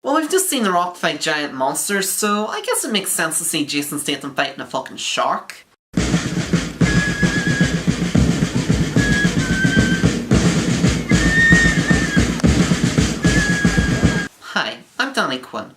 Well, we've just seen The Rock fight giant monsters, so I guess it makes sense to see Jason Statham fighting a fucking shark. Hi, I'm Danny Quinn,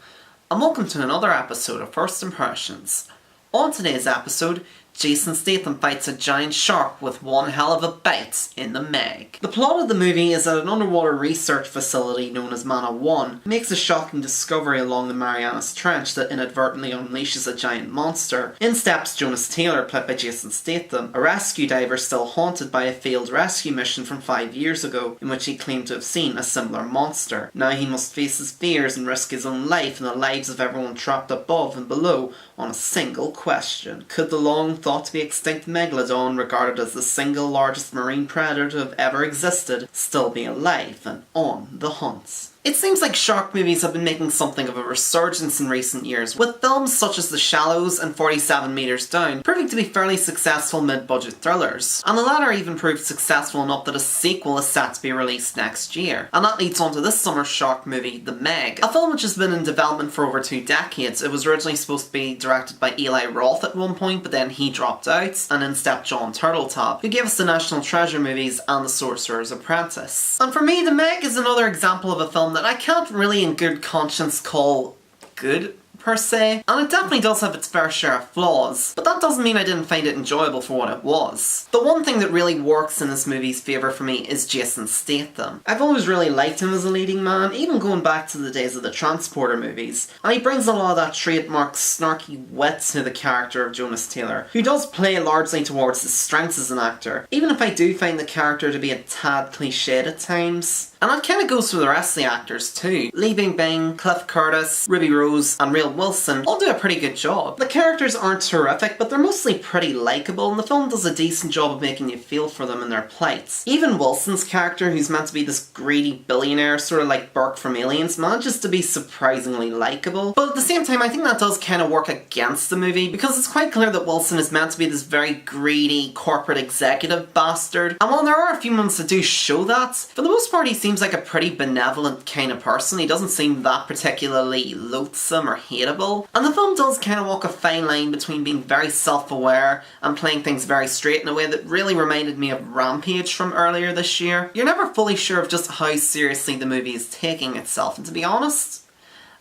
and welcome to another episode of First Impressions. On today's episode, Jason Statham fights a giant shark with one hell of a bite in the Meg. The plot of the movie is that an underwater research facility known as Mana 1 makes a shocking discovery along the Marianas Trench that inadvertently unleashes a giant monster. In steps Jonas Taylor, played by Jason Statham, a rescue diver still haunted by a failed rescue mission from 5 years ago in which he claimed to have seen a similar monster. Now he must face his fears and risk his own life and the lives of everyone trapped above and below on a single question. Could the long thought to be extinct megalodon, regarded as the single largest marine predator to have ever existed, still be alive and on the hunt? It seems like shark movies have been making something of a resurgence in recent years, with films such as The Shallows and 47 Meters Down proving to be fairly successful mid-budget thrillers, and the latter even proved successful enough that a sequel is set to be released next year. And that leads on to this summer's shark movie, The Meg, a film which has been in development for over 2 decades. It was originally supposed to be directed by Eli Roth at one point, but then he dropped out, and in stepped John Turteltaub, who gave us the National Treasure movies and The Sorcerer's Apprentice. And for me, The Meg is another example of a film that I can't really in good conscience call good, per se, and it definitely does have its fair share of flaws, but that doesn't mean I didn't find it enjoyable for what it was. The one thing that really works in this movie's favour for me is Jason Statham. I've always really liked him as a leading man, even going back to the days of the Transporter movies, and he brings a lot of that trademark snarky wit to the character of Jonas Taylor, who does play largely towards his strengths as an actor, even if I do find the character to be a tad cliched at times. And that kind of goes for the rest of the actors too. Lee Bing, Cliff Curtis, Ruby Rose, and Rainn Wilson all do a pretty good job. The characters aren't terrific, but they're mostly pretty likeable, and the film does a decent job of making you feel for them and their plights. Even Wilson's character, who's meant to be this greedy billionaire, sort of like Burke from Aliens, manages to be surprisingly likeable. But at the same time, I think that does kind of work against the movie, because it's quite clear that Wilson is meant to be this very greedy corporate executive bastard, and while there are a few moments that do show that, for the most part he seems like a pretty benevolent kind of person. He doesn't seem that particularly loathsome or hateable. And the film does kind of walk a fine line between being very self-aware and playing things very straight in a way that really reminded me of Rampage from earlier this year. You're never fully sure of just how seriously the movie is taking itself, and to be honest,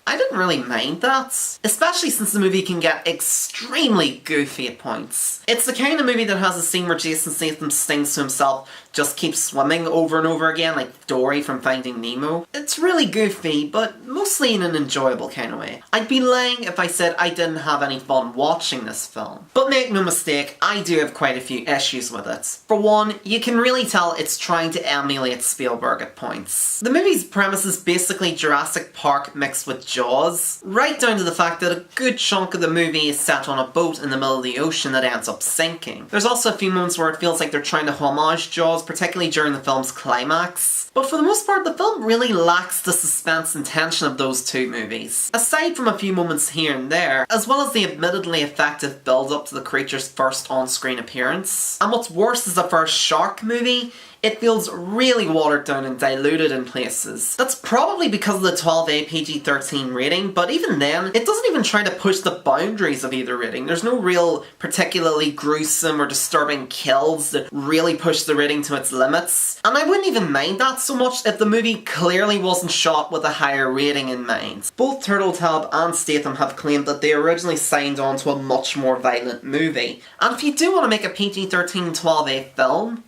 I didn't really mind that, especially since the movie can get extremely goofy at points. It's the kind of movie that has a scene where Jason Statham sings to himself, just keeps swimming over and over again like Dory from Finding Nemo. It's really goofy, but mostly in an enjoyable kind of way. I'd be lying if I said I didn't have any fun watching this film. But make no mistake, I do have quite a few issues with it. For one, you can really tell it's trying to emulate Spielberg at points. The movie's premise is basically Jurassic Park mixed with Jaws, right down to the fact that a good chunk of the movie is set on a boat in the middle of the ocean that ends up sinking. There's also a few moments where it feels like they're trying to homage Jaws, particularly during the film's climax. But for the most part, the film really lacks the suspense and tension of those two movies. Aside from a few moments here and there, as well as the admittedly effective build-up to the creature's first on-screen appearance. And what's worse is the first shark movie, it feels really watered down and diluted in places. That's probably because of the 12A PG-13 rating, but even then, it doesn't even try to push the boundaries of either rating. There's no real particularly gruesome or disturbing kills that really push the rating to its limits. And I wouldn't even mind that so much if the movie clearly wasn't shot with a higher rating in mind. Both Turteltaub and Statham have claimed that they originally signed on to a much more violent movie. And if you do want to make a PG-13 12A film,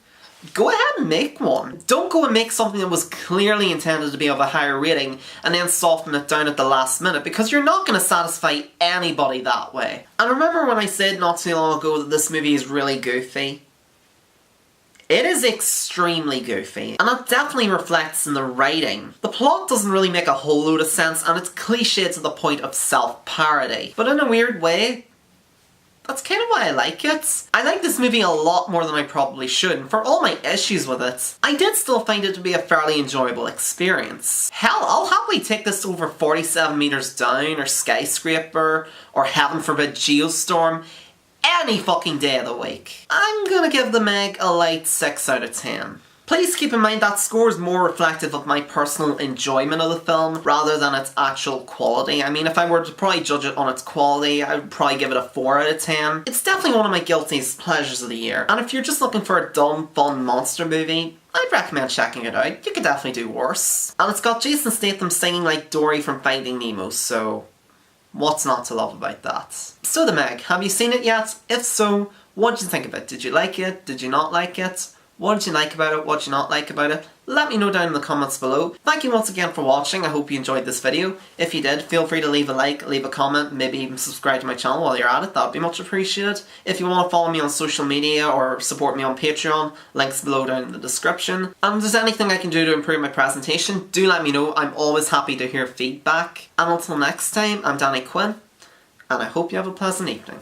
go ahead and make one. Don't go and make something that was clearly intended to be of a higher rating and then soften it down at the last minute, because you're not going to satisfy anybody that way. And remember when I said not too long ago that this movie is really goofy? It is extremely goofy, and that definitely reflects in the writing. The plot doesn't really make a whole load of sense, and it's cliche to the point of self-parody. But in a weird way, that's kind of why I like it. I like this movie a lot more than I probably should, and for all my issues with it, I did still find it to be a fairly enjoyable experience. Hell, I'll happily take this over 47 Meters Down, or Skyscraper, or heaven forbid Geostorm, any fucking day of the week. I'm gonna give The Meg a light 6 out of 10. Please keep in mind that score is more reflective of my personal enjoyment of the film rather than its actual quality. I mean, if I were to probably judge it on its quality, I would probably give it a 4 out of 10. It's definitely one of my guilty pleasures of the year, and if you're just looking for a dumb, fun monster movie, I'd recommend checking it out. You could definitely do worse. And it's got Jason Statham singing like Dory from Finding Nemo, so what's not to love about that? So The Meg, have you seen it yet? If so, what did you think of it? Did you like it? Did you not like it? What did you like about it? What did you not like about it? Let me know down in the comments below. Thank you once again for watching. I hope you enjoyed this video. If you did, feel free to leave a like, leave a comment, maybe even subscribe to my channel while you're at it. That would be much appreciated. If you want to follow me on social media or support me on Patreon, links below down in the description. And if there's anything I can do to improve my presentation, do let me know. I'm always happy to hear feedback. And until next time, I'm Danny Quinn, and I hope you have a pleasant evening.